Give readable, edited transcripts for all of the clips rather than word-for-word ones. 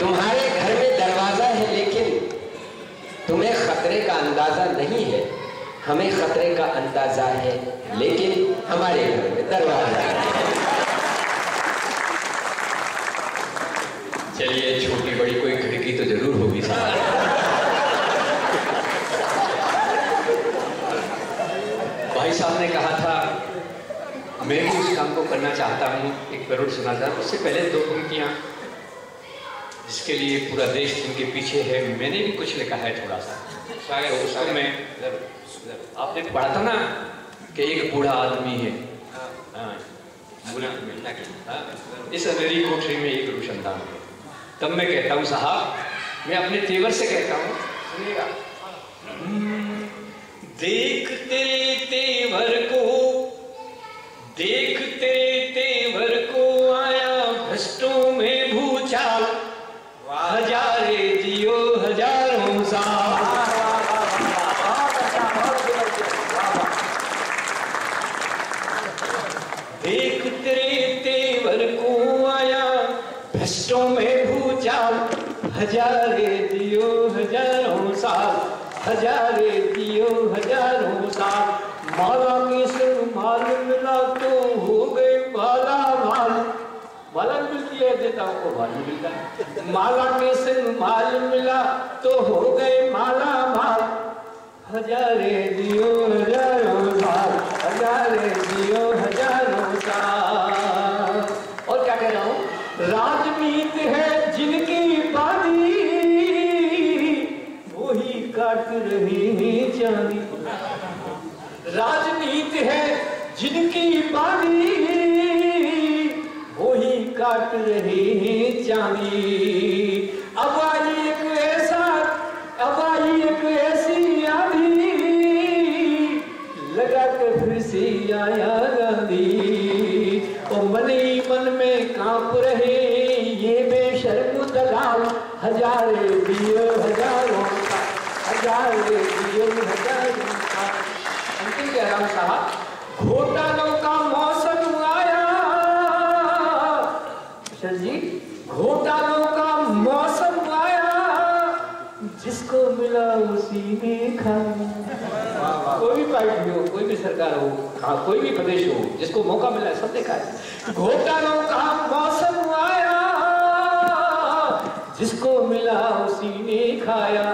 तुम्हारे घर में दरवाजा है लेकिन तुम्हें खतरे का अंदाजा नहीं है। हमें खतरे का अंदाजा है लेकिन हमारे घर में दरवाजा है। चलिए, छोटी बड़ी कोई खिड़की तो जरूर होगी साहब। भाई साहब ने कहा था मैं भी उस काम को करना चाहता हूँ, 1 करोड़ सुना था। उससे पहले 2 पंक्तियाँ जिसके लिए पूरा देश उनके पीछे है, मैंने भी कुछ लिखा है थोड़ा सा शायद उसको मैं आपने पढ़ा था ना कि एक बूढ़ा आदमी है, इस अंधेरी कोठरी में एक रोशनदान है। तब मैं कहता हूँ साहब, मैं अपने तेवर से कहता हूँ, सुनिएगा। देखते तेवर को, देखते तेवर को आया भ्रष्टों में भूचाल, हजारे जियो हजारों साल। देखते तेवर को आया भ्रष्टों में भूचाल, हजारे जियो हजारों साल, हजारे जियो हजारों साल। माला के संग माल मिला तो हो गए माला माल। माला मिलती है, देता को माल मिलता है। माला के संग माल मिला तो हो गए माला माल, हजारे जियो हजारों साल, हजारे जियो हजारों साल। और क्या कह रहा हूँ, राजनीति है जिनकी बानी, वही काट रही चांदी। राजनीति है जिनकी बानी, वही काट रही चांदी। अब आई एक ऐसा, अब आई एक ऐसी आंधी, लगा के फिर से आया गांधी। और मन ही मन में कांप रहे ये बेशर्म दलाल, हजारे दियो हजारों का, हजारे दियो हजारों का। अंतिम कह रहा हूं साहब, घोटालों का मौसम आया। सर जी, घोटालों का मौसम आया, जिसको मिला उसी ने खाया। कोई भी पार्टी हो, कोई भी सरकार हो, कोई भी प्रदेश हो, जिसको मौका मिला है सबने खाया। घोटालों का मौसम आया, जिसको मिला उसी ने खाया।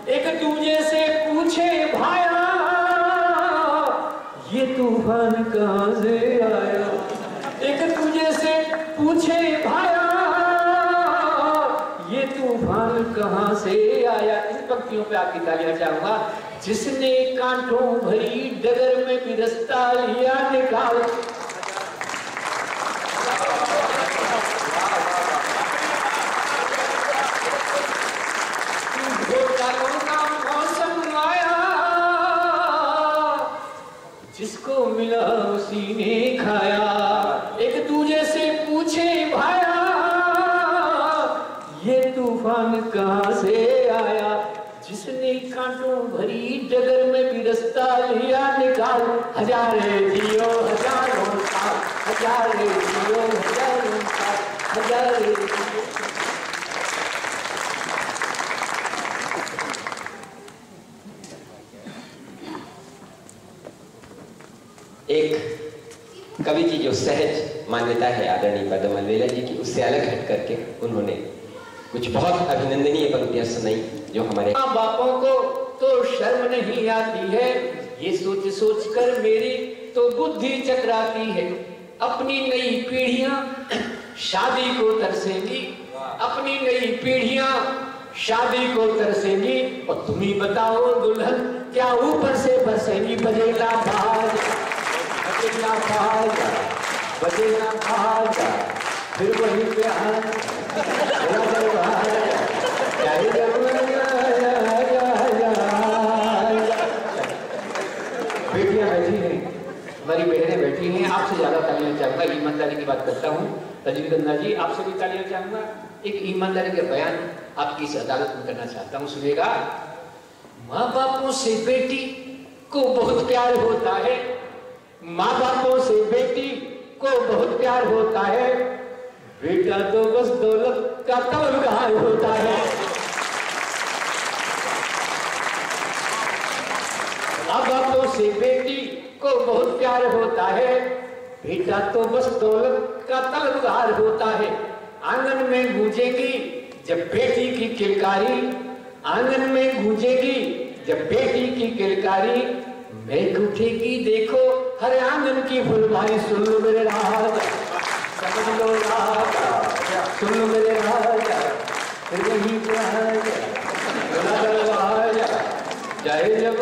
एक दूजे से पूछे भाया, ये तूफान कहां से आया। एक दूजे से पूछे भाया, ये तूफान कहां से आया। इन पंक्तियों पे आपकी तालियां चाहूंगा। जिसने कांटों भरी डगर में भी रास्ता लिया निकाल। घोटालों का मौसम आया, जिसको मिला उसी ने खाया। एक दूजे से पूछे भाया, ये तूफान कहां से आया। जिसने कांटों भरी डगर में भी रास्ता लिया निकाल, हजारे जियो हजारों साल, हजारे जियो हजारों साल, हजारे जियो। एक कवि की जो सहज मान्यता है आदरणीय पद्म अलवेला जी की, उससे अलग हट करके उन्होंने कुछ बहुत अभिनंदनीय पंक्तियां सुनाई जो हमारे माँ बापों को तो शर्म नहीं आती है, ये सोच सोच कर मेरी तो बुद्धि चकराती है। अपनी नई पीढ़ियां शादी को तरसेंगी, अपनी नई पीढ़ियां शादी को तरसेंगी। और तुम ही बताओ दुल्हन क्या ऊपर से बरसेंगी। बजेगा बाजा, बजेगा बाजा, बजेगा बाजा, फिर वहीं पे बेटियां बैठी हैं, हमारी बहनें बैठी हैं। आपसे ज्यादा तालियां चाहूंगा, ईमानदारी की बात करता हूँ। रजनीगंधा जी, आपसे भी तालियां चाहूंगा। एक ईमानदारी के बयान आपकी इस अदालत में करना चाहता हूँ, सुनिएगा। माँ बापों से बेटी को बहुत प्यार होता है, माँ बापों से बेटी को बहुत प्यार होता है। बेटा तो बस दौलत का तलबगार होता है। माँ बापों से बेटी को बहुत प्यार होता है, बेटा तो बस दौलत का तलबगार होता है। आंगन में गूंजेगी जब बेटी की किलकारी, आंगन में गूंजेगी जब बेटी की किलकारी, महक उठेगी देखो हर आंगन की फुलवारी। सुन लो मेरे राजा, समझ लो राजा, सुन लो मेरे राजा, यही राजा, जय जब